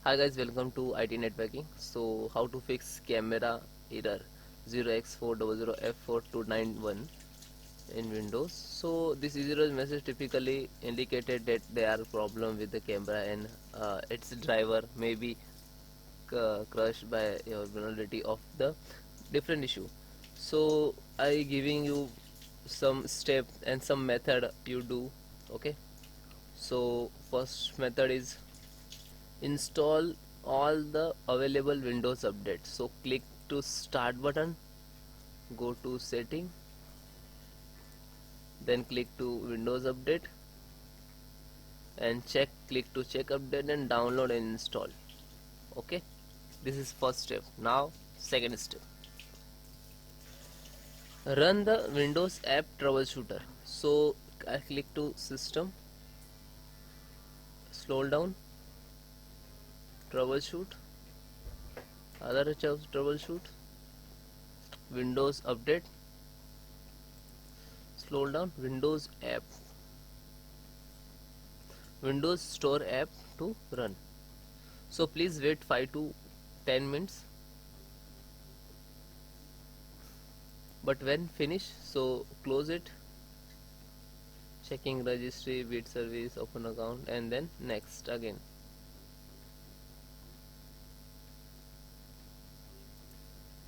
Hi guys, welcome to IT Networking. So how to fix camera error 0x40042491 in Windows. So this error message typically indicated that there are problem with the camera and its driver may be crushed by your vulnerability of the different issue. So I giving you some step and some method you do. Okay, so first method is install all the available Windows updates. So click to start button, go to setting, then click to Windows update and click to check update and download and install. Okay, this is first step. Now second step, run the Windows app troubleshooter. So I click to system, scroll down, troubleshoot, other troubleshoot, Windows update, scroll down, Windows app, Windows Store app to run. So please wait 5 to 10 minutes. But when finish, so close it, checking registry, bit service, open account, and then next again.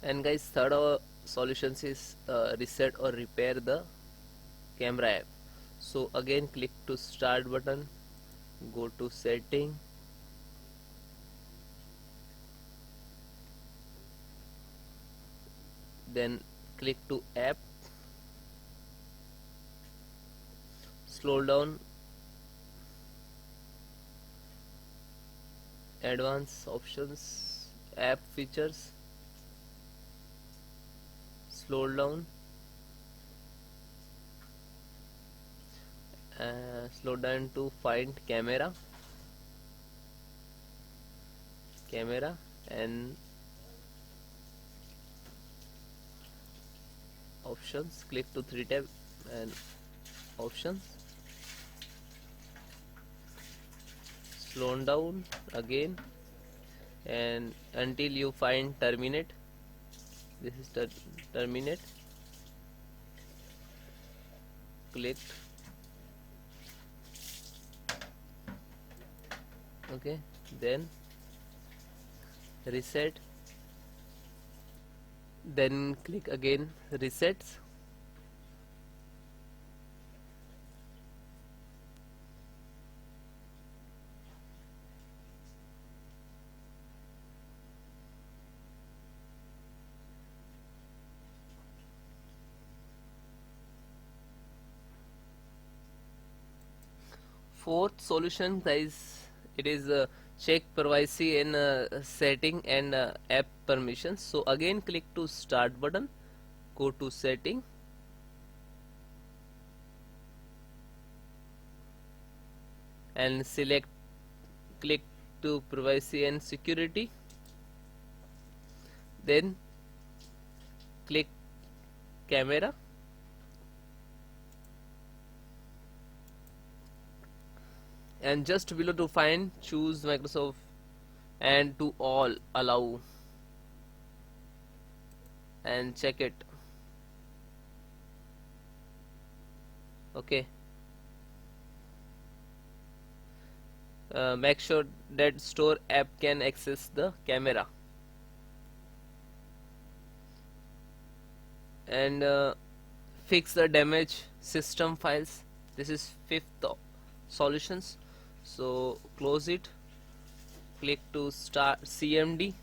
And guys, third solutions is reset or repair the camera app. So again click to start button, go to setting, then click to app, scroll down, advanced options, app features, scroll down, slow down to find camera and options, click to 3 tab and options, slow down again and until you find terminate. This is terminate, click, okay, then reset, then click again resets, fourth solution guys, it is check privacy in setting and app permissions. So again click to start button, go to setting, and click to privacy and security, then click camera, and just below to find choose Microsoft and to all allow and check it. Okay, make sure that store app can access the camera, and fix the damaged system files. This is fifth solutions. So close it, click to start cmd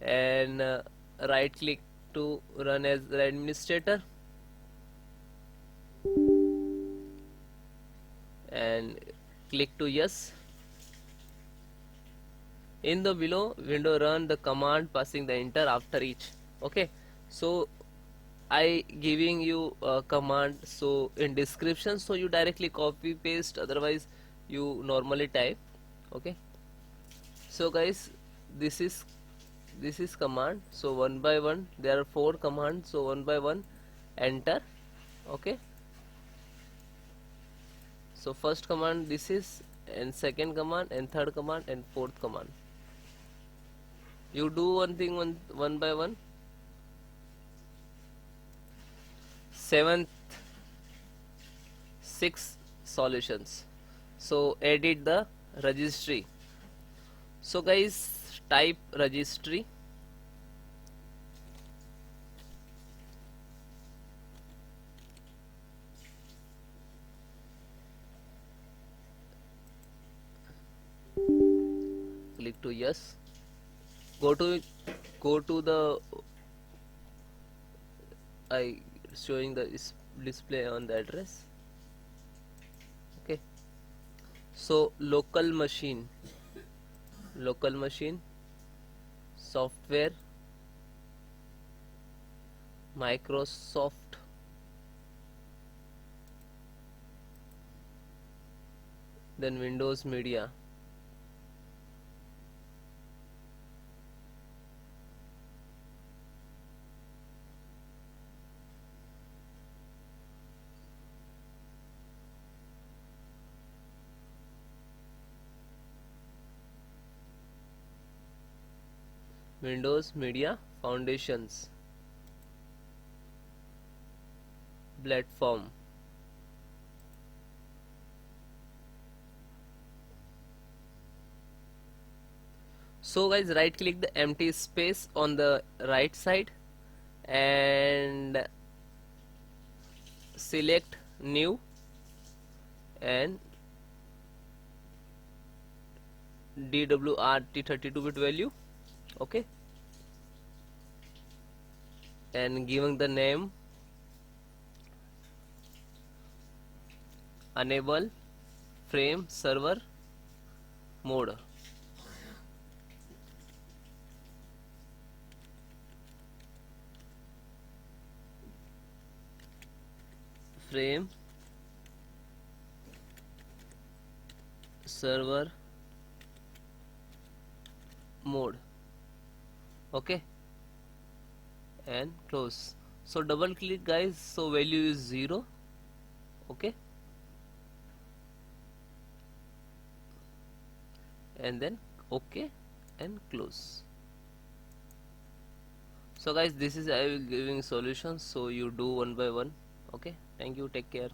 and right click to run as the administrator and click to yes. In the below window run the command passing the enter after each. Okay, so I giving you a command so in description, so you directly copy paste, otherwise you normally type. Okay, so guys, this is command. So one by one there are 4 commands, so one by one enter. Okay, so first command this is and second command and third command and fourth command. You do one thing one by one. Seventh, six solutions. So edit the registry. So guys, type registry. Click to yes. Go to the I showing the display on the address. Okay. So local machine, software, Microsoft, then Windows Media. Windows Media Foundations platform. So guys, right click the empty space on the right side and select new and DWRT 32-bit value. Okay, and giving the name enable frame server mode. Frame server mode. Okay, and close. So double click guys, so value is 0. Okay, and then okay and close. So guys, this is I will giving solutions, so you do one by one. Okay, thank you, take care.